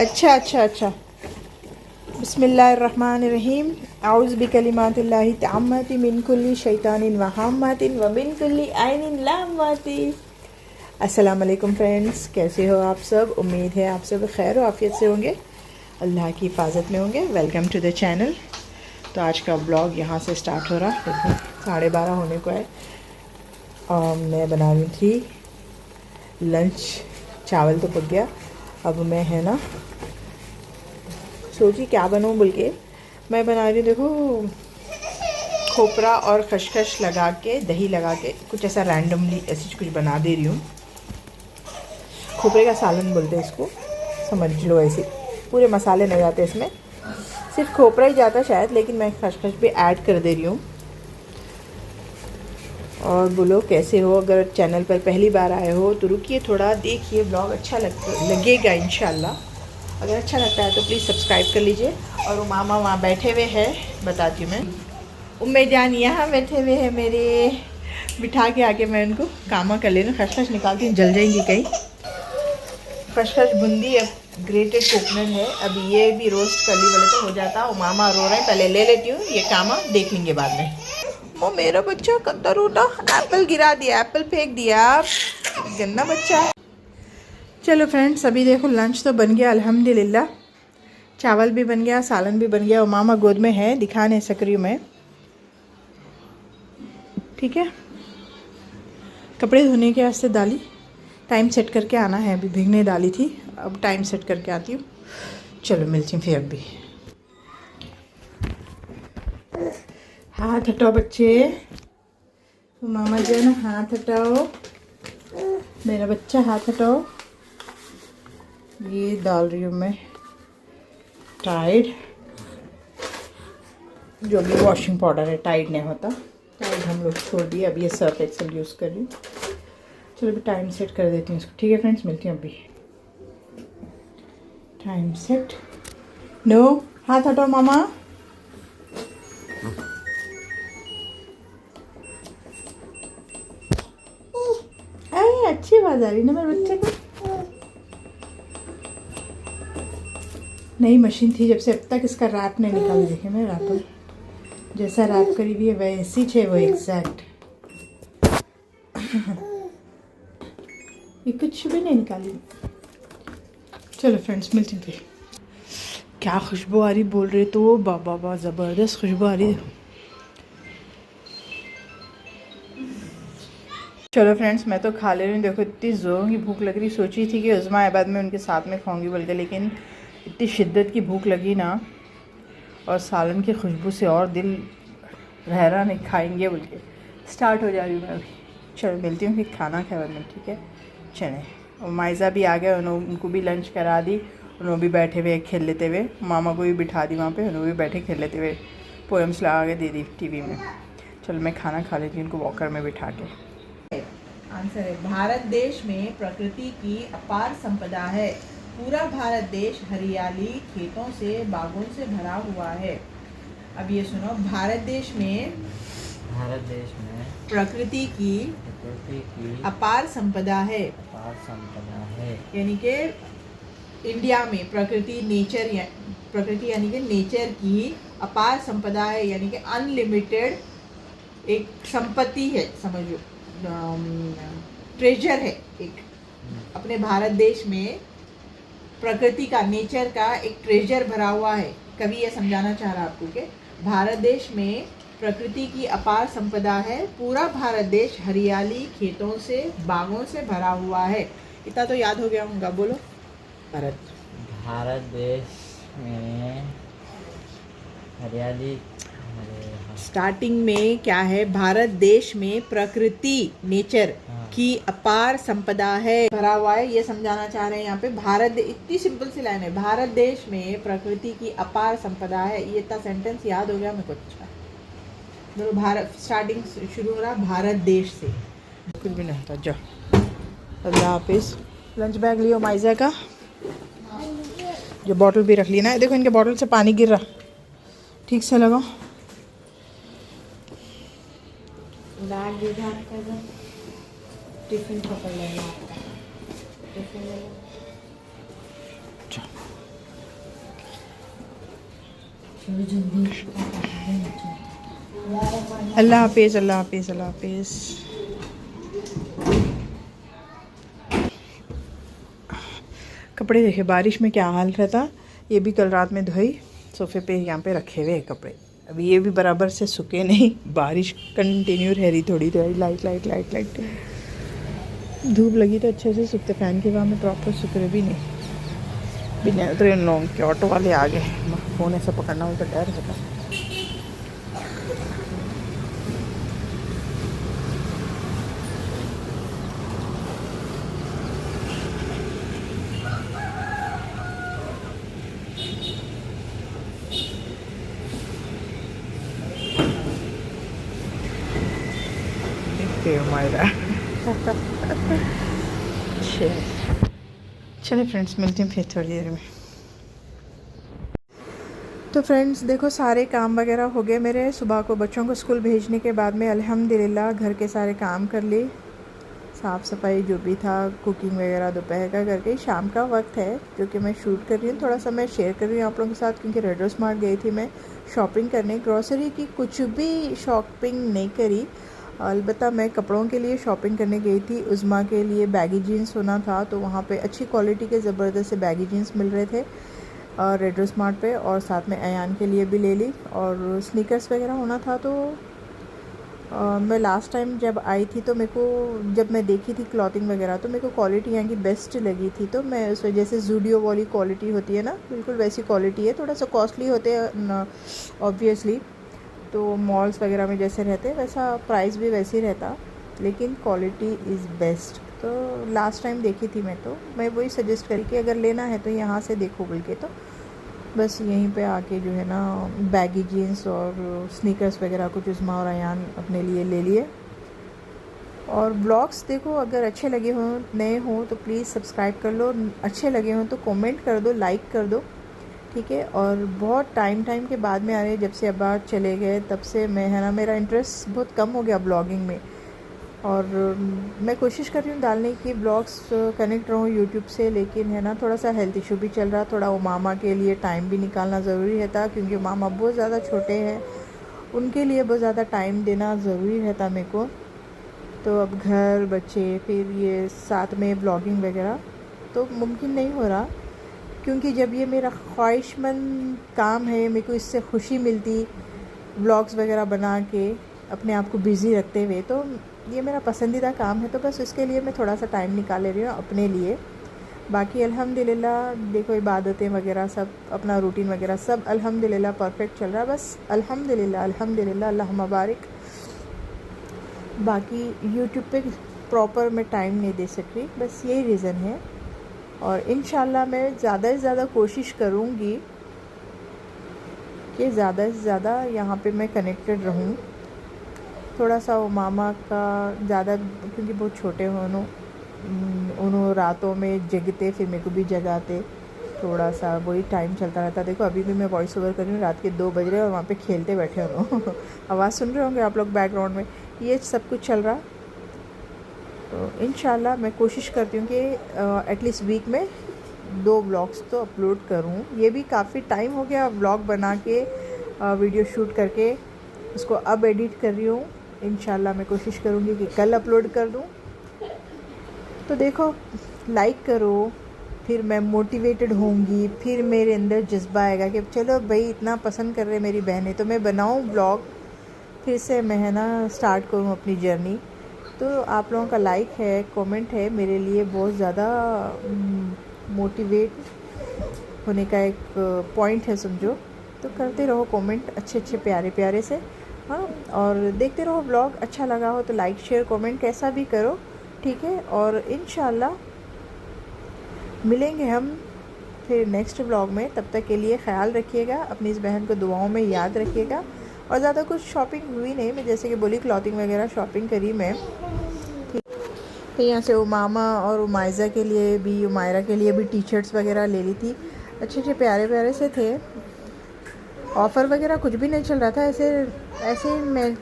अच्छा अच्छा अच्छा। बिस्मिल्लाहिर्रहमानिर्रहीम। आउज़ बिकलिमातिल्लाहि ताम्माति मिन कुल्ली शैतानिन व हाम्मातिन व मिन कुल्ली आइनिन लाम्माति। अस्सलाम वालेकुम फ्रेंड्स, कैसे हो आप सब? उम्मीद है आप सब खैर व आफियत से होंगे, अल्लाह की हिफाजत में होंगे। Welcome to the channel. तो आज का ब्लॉग यहाँ से स्टार्ट हो रहा। देखो 12:30 होने को है और मैं बना रही थी लंच। चावल तो पक गया, अब मैं है ना सोची क्या बनाऊँ बोल के मैं बना रही हूँ। देखो खोपरा और खसखस लगा के, दही लगा के कुछ ऐसा रैंडमली ऐसी कुछ बना दे रही हूँ। खोपरे का सालन बोलते हैं इसको, समझ लो। ऐसे पूरे मसाले नहीं जाते इसमें, सिर्फ खोपरा ही जाता शायद, लेकिन मैं खसखस भी ऐड कर दे रही हूँ। और बोलो कैसे हो? अगर चैनल पर पहली बार आए हो तो रुकिए थोड़ा, देखिए ब्लॉग अच्छा लगेगा इंशाल्लाह। अगर अच्छा लगता है तो प्लीज़ सब्सक्राइब कर लीजिए। और वो मामा वहाँ बैठे हुए हैं, बताती हूँ मैं। उम्मे जान यहाँ बैठे हुए हैं मेरे, बिठा के आके मैं उनको कामा कर ले रही हूँ। खसखस निकालती हूँ, जल जाएंगी कहीं। खसखस बूंदी अब ग्रेटेड कोकोनट है, अब ये भी रोस्ट कर ली बोले तो हो जाता। वो मामा रो रहे हैं, पहले ले लेती हूँ, ये कामा देख लेंगे बाद में। वो मेरा बच्चा कद्दर उठा, एप्पल गिरा दिया, एप्पल फेंक दिया, गंदा बच्चा। चलो फ्रेंड्स, अभी देखो लंच तो बन गया अल्हम्दुलिल्लाह। चावल भी बन गया, सालन भी बन गया। और मामा गोद में है, दिखा नहीं सक रही हूँ मैं, ठीक है। कपड़े धोने के वास्ते डाली, टाइम सेट करके आना है। अभी भीगने डाली थी, अब टाइम सेट करके आती हूँ। चलो मिलती हूँ फिर। अभी हाथ हटाओ बच्चे, मामा जान हाथ हटाओ, मेरा बच्चा हाथ हटाओ। ये डाल रही हूँ मैं टाइड, जो भी वॉशिंग पाउडर है। टाइड नहीं होता, टाइड हम लोग छोड़ दिए। अब ये सर्फ एक्सेल यूज़ कर रही हूँ। चलो अभी टाइम सेट कर देती हूँ इसको, ठीक है फ्रेंड्स, मिलती हूँ अभी। Time set. नो, हाथ हटाओ मामा। अरे अच्छी आवाज़ आ रही ना मेरे बच्चे को। नई मशीन थी जब से, अब तक इसका रैप नहीं निकाल। देखे मैं रैपर जैसा रैप करी हुई है वैसी है वो एग्जैक्ट। ये कुछ भी नहीं निकाली। चलो फ्रेंड्स, मिलती हूँ फिर। क्या खुशबू आ रही बोल रहे तो, बाबा ज़बरदस्त खुशबू आ रही है। चलो फ्रेंड्स, मैं तो खा ले रही हूँ। देखो इतनी ज़ोरों की भूख लग रही। सोची थी कि उज़्मा बाद में उनके साथ में खाऊंगी बोल के, लेकिन इतनी शिद्दत की भूख लगी ना, और सालन की खुशबू से और दिल रह रहा नहीं खाएंगे बोल के स्टार्ट हो जा रही हूँ मैं अभी। चलो मिलती हूँ फिर खाना खाए बाद में, ठीक है। चले, और माइज़ा भी आ गए, उनको भी लंच करा दी। उन्होंने भी बैठे हुए खेल लेते हुए, मामा को भी बिठा दी वहाँ पे, उन्होंने भी बैठे खेल लेते हुए पोएम्स लगा के दे दी टीवी में। चलो मैं खाना खा लेती हूँ उनको वॉकर में बिठा के। आंसर है, भारत देश में प्रकृति की अपार संपदा है। पूरा भारत देश हरियाली, खेतों से, बागों से भरा हुआ है। अब ये सुनो, भारत देश में प्रकृति की अपार संपदा है। यानी कि इंडिया में प्रकृति, नेचर, प्रकृति यानी कि नेचर की अपार संपदा है, यानी कि अनलिमिटेड एक संपत्ति है, समझो, ट्रेजर है एक। अपने भारत देश में प्रकृति का, नेचर का एक ट्रेजर भरा हुआ है। कवि ये समझाना चाह रहा आपको कि भारत देश में प्रकृति की अपार संपदा है। पूरा भारत देश हरियाली, खेतों से, बागों से भरा हुआ है। इतना तो याद हो गया होगा, बोलो। भारत देश में हरियाली, स्टार्टिंग में क्या है? भारत देश में प्रकृति, नेचर की अपार संपदा है, भरा हुआ है। ये समझाना चाह रहे हैं यहाँ पे। भारत, इतनी सिंपल सी लाइन है, भारत देश में प्रकृति की अपार संपदा है। ये इतना सेंटेंस याद हो गया मेरे को। अच्छा बोलो, भारत, स्टार्टिंग शुरू हो रहा भारत देश से, कुछ भी नहीं होता। जाओ, अल्लाह हाफिज। लंच बैग लियो माइजा का, जो बॉटल भी रख ली ना। देखो इनके बॉटल से पानी गिर रहा, ठीक से लगाओ। बैग इधर कर दो, टिफिन पकड़ लेना आपका, टिफिन ले लो। अल्लाह हाफिज़, अल्लाह हाफिज़, अल्लाह हाफिज़। कपड़े देखे बारिश में क्या हाल रहता। ये भी कल रात में धोई, सोफ़े पे यहाँ पे रखे हुए कपड़े। अभी ये भी बराबर से सूखे नहीं, बारिश कंटिन्यू रह रही, थोड़ी थोड़ी लाइट लाइट लाइट लाइट। धूप लगी तो अच्छे से सूखते, फ़ैन के बाद में प्रॉपर सूख रहे भी नहीं। बिना तो इन लोगों के ऑटो वाले आ गए, फ़ोन ऐसा पकड़ना हो तो डर होता। हमारा चलिए फ्रेंड्स, मिलती हूँ फिर थोड़ी देर में। तो फ्रेंड्स देखो, सारे काम वगैरह हो गए मेरे। सुबह को बच्चों को स्कूल भेजने के बाद में अल्हम्दुलिल्लाह घर के सारे काम कर लिए, साफ़ सफाई जो भी था, कुकिंग वगैरह दोपहर का करके। शाम का वक्त है जो कि मैं शूट कर रही हूँ, थोड़ा सा मैं शेयर कर रही हूँ आप लोगों के साथ, क्योंकि रेड्रो स्मार्ट गई थी मैं शॉपिंग करने। ग्रॉसरी की कुछ भी शॉपिंग नहीं करी, अलबत्ता मैं कपड़ों के लिए शॉपिंग करने गई थी। उज़्मा के लिए बैगी जीन्स होना था, तो वहाँ पे अच्छी क्वालिटी के ज़बरदस्त से बैगी जीन्स मिल रहे थे रेड्रो स्मार्ट पे, और साथ में अयान के लिए भी ले ली। और स्नीकर्स वगैरह होना था, तो मैं लास्ट टाइम जब आई थी तो मेरे को, जब मैं देखी थी क्लॉथिंग वगैरह, तो मेरे को क्वालिटी यहाँ की बेस्ट लगी थी। तो मैं उस वजह से ज़ूडियो वाली क्वालिटी होती है ना, बिल्कुल वैसी क्वालिटी है। थोड़ा सा कॉस्टली होते हैं ऑब्वियसली, तो मॉल्स वगैरह में जैसे रहते वैसा प्राइस भी वैसे ही रहता, लेकिन क्वालिटी इज़ बेस्ट। तो लास्ट टाइम देखी थी मैं, तो मैं वही सजेस्ट करी कि अगर लेना है तो यहाँ से देखो बोल के। तो बस यहीं पे आके जो है ना बैगी जीन्स और स्नीकर्स वगैरह कुछ उज़्मा और अयान अपने लिए ले लिए। और ब्लॉग्स देखो, अगर अच्छे लगे हों, नए हों तो प्लीज़ सब्सक्राइब कर लो, अच्छे लगे हों तो कमेंट कर दो, लाइक कर दो, ठीक है। और बहुत टाइम के बाद में आ रहे हैं, जब से अब्बा चले गए तब से मैं है ना, मेरा इंटरेस्ट बहुत कम हो गया ब्लॉगिंग में। और मैं कोशिश कर रही हूँ डालने की, ब्लॉग्स कनेक्ट रहूँ यूट्यूब से, लेकिन है ना थोड़ा सा हेल्थ इशू भी चल रहा, थोड़ा उमामा के लिए टाइम भी निकालना ज़रूरी रहता, क्योंकि उमामा बहुत ज़्यादा छोटे हैं, उनके लिए बहुत ज़्यादा टाइम देना ज़रूरी रहता मेरे को। तो अब घर, बच्चे, फिर ये साथ में ब्लॉगिंग वगैरह तो मुमकिन नहीं हो रहा, क्योंकि जब ये मेरा ख्वाहिशमंद काम है, मेरे को इससे खुशी मिलती ब्लॉग्स वगैरह बना के अपने आप को बिज़ी रखते हुए, तो ये मेरा पसंदीदा काम है। तो बस इसके लिए मैं थोड़ा सा टाइम निकाल ले रही हूँ अपने लिए। बाकी अल्हम्दुलिल्लाह देखो, इबादतें वगैरह सब, अपना रूटीन वगैरह सब अल्हम्दुलिल्लाह परफेक्ट चल रहा है। बस अल्हम्दुलिल्लाह अल्हम्दुलिल्लाह, अल्लाह मुबारक। बाकी यूट्यूब पे प्रॉपर मैं टाइम नहीं दे सक रही, बस यही रीज़न है। और इंशाल्लाह मैं ज़्यादा से ज़्यादा कोशिश करूँगी कि ज़्यादा से ज़्यादा यहाँ पे मैं कनेक्टेड रहूँ। थोड़ा सा वो मामा का ज़्यादा, क्योंकि बहुत छोटे हो उन्होंने रातों में जगते, फिर मेरे को भी जगाते, थोड़ा सा वही टाइम चलता रहता। देखो अभी भी मैं वॉइस ओवर कर रही हूँ, रात के 2 बज रहे हैं और वहाँ पे खेलते बैठे हो आवाज़ सुन रहे होंगे आप लोग बैकग्राउंड में, ये सब कुछ चल रहा। तो इंशाल्लाह मैं कोशिश करती हूँ कि एटलीस्ट वीक में 2 ब्लॉग्स तो अपलोड करूँ। ये भी काफ़ी टाइम हो गया ब्लॉग बना के, वीडियो शूट करके उसको अब एडिट कर रही हूँ। इंशाल्लाह मैं कोशिश करूँगी कि कल अपलोड कर दूँ। तो देखो, लाइक करो, फिर मैं मोटिवेटेड होंगी, फिर मेरे अंदर जज्बा आएगा कि चलो भाई इतना पसंद कर रहे मेरी बहनें, तो मैं बनाऊँ ब्लॉग, फिर से मैं है ना स्टार्ट करूँ अपनी जर्नी। तो आप लोगों का लाइक है, कमेंट है, मेरे लिए बहुत ज़्यादा मोटिवेट होने का एक पॉइंट है समझो। तो करते रहो कमेंट अच्छे अच्छे प्यारे प्यारे से, हाँ, और देखते रहो ब्लॉग। अच्छा लगा हो तो लाइक शेयर कमेंट कैसा भी करो, ठीक है। और इंशाल्लाह मिलेंगे हम फिर नेक्स्ट ब्लॉग में। तब तक के लिए ख्याल रखिएगा, अपनी इस बहन को दुआओं में याद रखिएगा। और ज़्यादा कुछ शॉपिंग हुई नहीं, मैं जैसे कि बोली क्लॉथिंग वगैरह शॉपिंग करी मैं, ठीक। तो यहाँ से उमामा और उमाइज़ा के लिए भी, उमायरा के लिए भी टी शर्ट्स वगैरह ले ली थी, अच्छे अच्छे प्यारे प्यारे से थे। ऑफ़र वगैरह कुछ भी नहीं चल रहा था, ऐसे मैं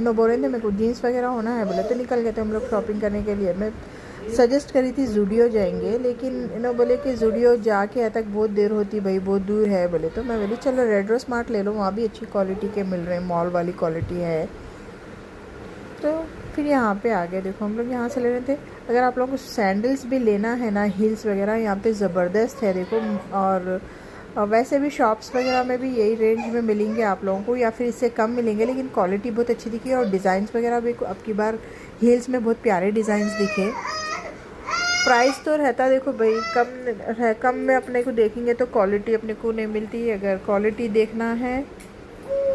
बोल रहे थे मेरे को जीन्स वगैरह होना है, बोले तो निकल गए थे हम लोग शॉपिंग करने के लिए। मैं सजेस्ट करी थी जूडियो जाएंगे, लेकिन इन्होंने बोले कि जूडियो जाके यहाँ तक बहुत देर होती भाई, बहुत दूर है बोले। तो मैं बोली चलो रेड्रो स्मार्ट ले लो, वहाँ भी अच्छी क्वालिटी के मिल रहे हैं, मॉल वाली क्वालिटी है। तो फिर यहाँ पे आ गए। देखो हम लोग यहाँ से ले रहे थे। अगर आप लोगों को सैंडल्स भी लेना है ना, हील्स वगैरह यहाँ पे ज़बरदस्त है देखो। और वैसे भी शॉप्स वगैरह में भी यही रेंज में मिलेंगे आप लोगों को, या फिर इससे कम मिलेंगे, लेकिन क्वालिटी बहुत अच्छी दिखी और डिज़ाइंस वगैरह भी अब की बार हील्स में बहुत प्यारे डिज़ाइंस दिखे। प्राइस तो रहता देखो भाई कम में अपने को देखेंगे तो क्वालिटी अपने को नहीं मिलती। अगर क्वालिटी देखना है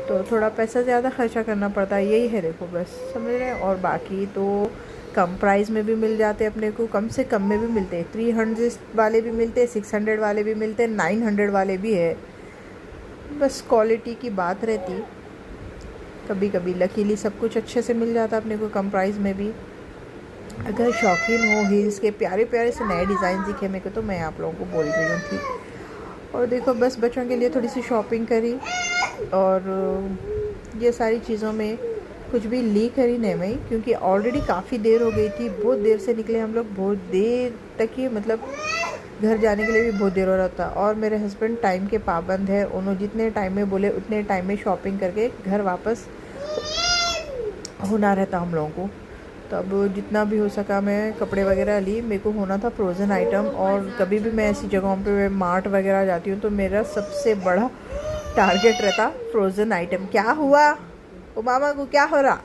तो थोड़ा पैसा ज़्यादा खर्चा करना पड़ता है, यही है देखो बस, समझ रहे हैं। और बाकी तो कम प्राइस में भी मिल जाते अपने को, कम से कम में भी मिलते हैं। 300 वाले भी मिलते हैं, 600 वाले भी मिलते हैं, 900 वाले भी है। बस क्वालिटी की बात रहती। कभी कभी लकीली सब कुछ अच्छे से मिल जाता अपने को कम प्राइस में भी। अगर शौकीन हो हील्स के, प्यारे प्यारे से नए डिज़ाइन दिखे मेरे को, तो मैं आप लोगों को बोल रही हूँ थी। और देखो बस बच्चों के लिए थोड़ी सी शॉपिंग करी, और ये सारी चीज़ों में कुछ भी ली करी नहीं मैं, क्योंकि ऑलरेडी काफ़ी देर हो गई थी। बहुत देर से निकले हम लोग, बहुत देर तक ही, मतलब घर जाने के लिए भी बहुत देर हो रहा था। और मेरे हस्बैंड टाइम के पाबंद है, उन्होंने जितने टाइम में बोले उतने टाइम में शॉपिंग करके घर वापस होना रहता हम लोगों को। तो अब जितना भी हो सका मैं कपड़े वगैरह ली। मेरे को होना था फ्रोज़न आइटम, और कभी भी मैं ऐसी जगहों पे मार्ट वगैरह जाती हूँ तो मेरा सबसे बड़ा टारगेट रहता फ्रोज़न आइटम। क्या हुआ वो मामा को, क्या हो रहा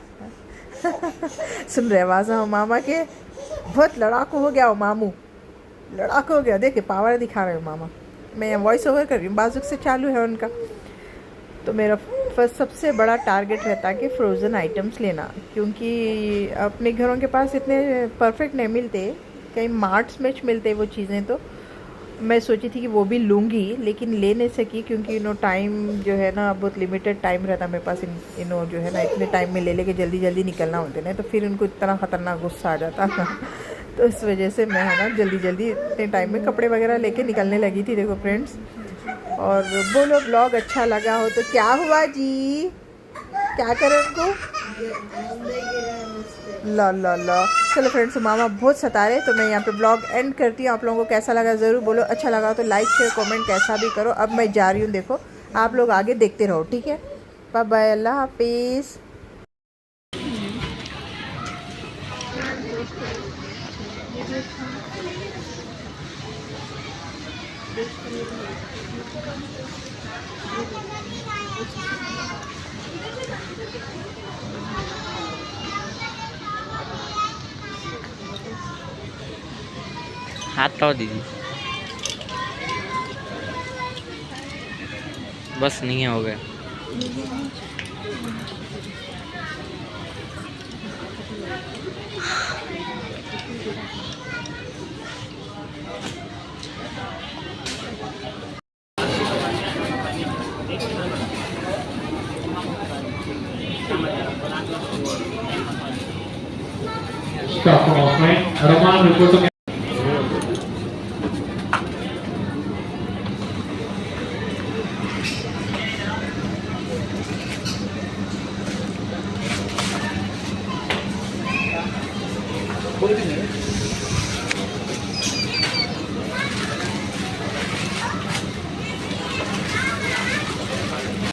सुन रहे आवाज़ हो मामा के, बहुत लड़ाकू हो गया वो मामू, लड़ाकू हो गया। देखे पावर दिखा रहे हो मामा। मैं वॉइस ओवर कर रही हूँ, बाजुक से चालू है उनका। तो मेरा फर्स्ट सबसे बड़ा टारगेट रहता है कि फ़्रोज़न आइटम्स लेना, क्योंकि अपने घरों के पास इतने परफेक्ट नहीं मिलते, कहीं मार्ट्स में मिलते वो चीज़ें। तो मैं सोची थी कि वो भी लूँगी, लेकिन ले नहीं सकी, क्योंकि टाइम जो है ना बहुत लिमिटेड टाइम रहता मेरे पास। जो है ना इतने टाइम में ले लेके जल्दी जल्दी निकलना होते ना, तो फिर इनको इतना ख़तरनाक गुस्सा आ जाता तो इस वजह से मैं है ना जल्दी जल्दी इतने टाइम में कपड़े वगैरह लेके निकलने लगी थी। देखो फ्रेंड्स, और बोलो ब्लॉग अच्छा लगा हो तो। क्या हुआ जी, क्या करें उनको, ला ला ला। चलो फ्रेंड्स, मामा बहुत सता रहे, तो मैं यहाँ पे ब्लॉग एंड करती हूँ। आप लोगों को कैसा लगा ज़रूर बोलो, अच्छा लगा तो लाइक शेयर कमेंट कैसा भी करो। अब मैं जा रही हूँ, देखो आप लोग आगे देखते रहो, ठीक है। बाय बाय, अल्लाह हाफिज़। हाथ तो दीदी, बस नहीं हो गया। Stop off, right? Roman, report to बोल भी नहीं